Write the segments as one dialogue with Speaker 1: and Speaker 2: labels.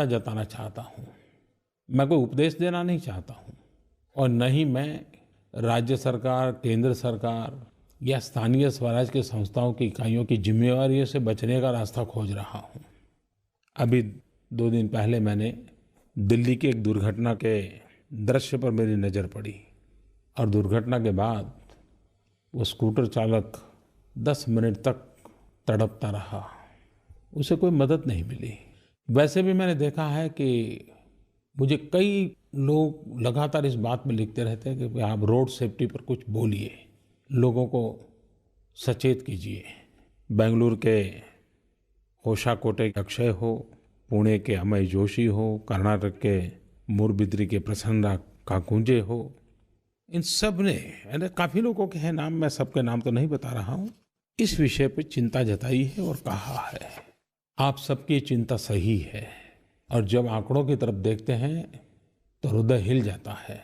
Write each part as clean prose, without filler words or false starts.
Speaker 1: जताना चाहता हूँ। मैं कोई उपदेश देना नहीं चाहता हूँ और न ही मैं राज्य सरकार, केंद्र सरकार या स्थानीय स्वराज की संस्थाओं की इकाइयों की जिम्मेवारियों से बचने का रास्ता खोज रहा हूँ। अभी 2 दिन पहले मैंने दिल्ली की एक दुर्घटना के दृश्य पर मेरी नज़र पड़ी और दुर्घटना के बाद वो स्कूटर चालक 10 मिनट तक तड़पता रहा। उसे कोई मदद नहीं मिली। वैसे भी मैंने देखा है कि मुझे कई लोग लगातार इस बात में लिखते रहते हैं कि आप रोड सेफ्टी पर कुछ बोलिए, लोगों को सचेत कीजिए। बेंगलुरु के होशाकोटे के अक्षय हो, पुणे के अमय जोशी हो, कर्नाटक के मूरबिद्री के प्रसन्ना काकुंजे हो, इन सब ने काफ़ी लोगों के हैं नाम, मैं सबके नाम तो नहीं बता रहा हूँ, इस विषय पर चिंता जताई है और कहा है आप सबकी चिंता सही है। और जब आंकड़ों की तरफ देखते हैं तो हृदय हिल जाता है।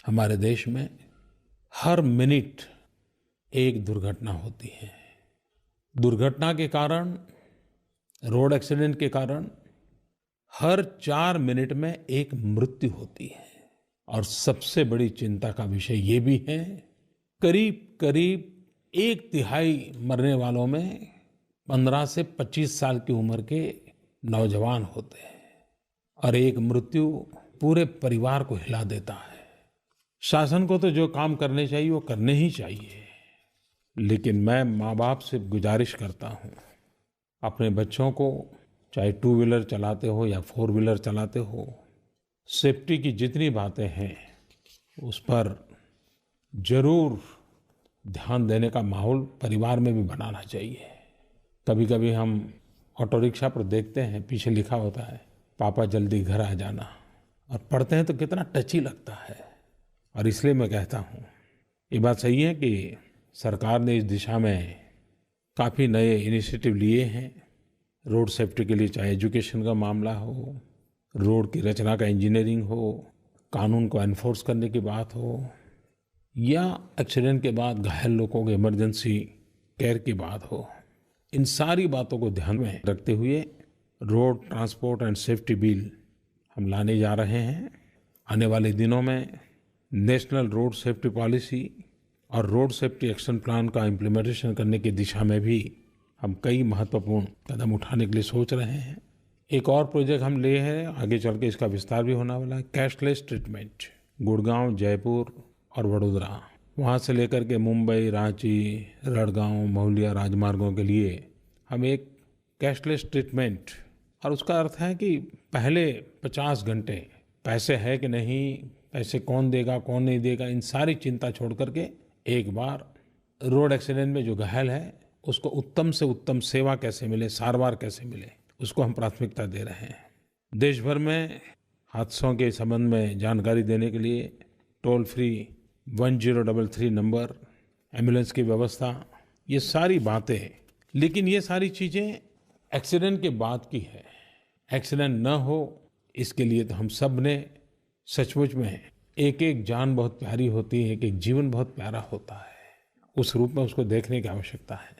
Speaker 1: हमारे देश में हर मिनट एक दुर्घटना होती है। दुर्घटना के कारण, रोड एक्सीडेंट के कारण हर 4 मिनट में एक मृत्यु होती है। और सबसे बड़ी चिंता का विषय ये भी है, करीब करीब 1/3 मरने वालों में 15 से 25 साल की उम्र के नौजवान होते हैं और एक मृत्यु पूरे परिवार को हिला देता है। शासन को तो जो काम करने चाहिए वो करने ही चाहिए, लेकिन मैं माँ बाप से गुजारिश करता हूँ, अपने बच्चों को चाहे 2 व्हीलर चलाते हो या 4 व्हीलर चलाते हो, सेफ्टी की जितनी बातें हैं उस पर जरूर ध्यान देने का माहौल परिवार में भी बनाना चाहिए। कभी कभी हम ऑटो रिक्शा पर देखते हैं, पीछे लिखा होता है पापा जल्दी घर आ जाना, और पढ़ते हैं तो कितना टची लगता है। और इसलिए मैं कहता हूँ, ये बात सही है कि सरकार ने इस दिशा में काफ़ी नए इनिशिएटिव लिए हैं रोड सेफ्टी के लिए, चाहे एजुकेशन का मामला हो, रोड की रचना का इंजीनियरिंग हो, कानून को एनफोर्स करने की बात हो, या एक्सीडेंट के बाद घायल लोगों के इमरजेंसी केयर की बात हो। इन सारी बातों को ध्यान में रखते हुए road transport and safety bill हम लाने जा रहे हैं। आने वाले दिनों में नेशनल रोड सेफ्टी पॉलिसी और रोड सेफ्टी एक्शन प्लान का इम्प्लीमेंटेशन करने की दिशा में भी हम कई महत्वपूर्ण कदम उठाने के लिए सोच रहे हैं। एक और प्रोजेक्ट हम ले हैं, आगे चल के इसका विस्तार भी होने वाला है, कैशलेस ट्रीटमेंट। गुड़गांव, जयपुर और वडोदरा, वहाँ से लेकर के मुंबई, रांची, रड़गांव, महुलिया राजमार्गों के लिए हम एक कैशलेस ट्रीटमेंट, और उसका अर्थ है कि पहले 50 घंटे पैसे है कि नहीं, पैसे कौन देगा कौन नहीं देगा, इन सारी चिंता छोड़ करके एक बार रोड एक्सीडेंट में जो घायल है उसको उत्तम से उत्तम सेवा कैसे मिले, सारवार कैसे मिले, उसको हम प्राथमिकता दे रहे हैं। देश भर में हादसों के संबंध में जानकारी देने के लिए टोल फ्री 1033 नंबर, एम्बुलेंस की व्यवस्था, ये सारी बातें। लेकिन ये सारी चीज़ें एक्सीडेंट के बाद की है। एक्सीडेंट न हो इसके लिए तो हम सब ने सचमुच में, एक एक जान बहुत प्यारी होती है, एक एक जीवन बहुत प्यारा होता है, उस रूप में उसको देखने की आवश्यकता है।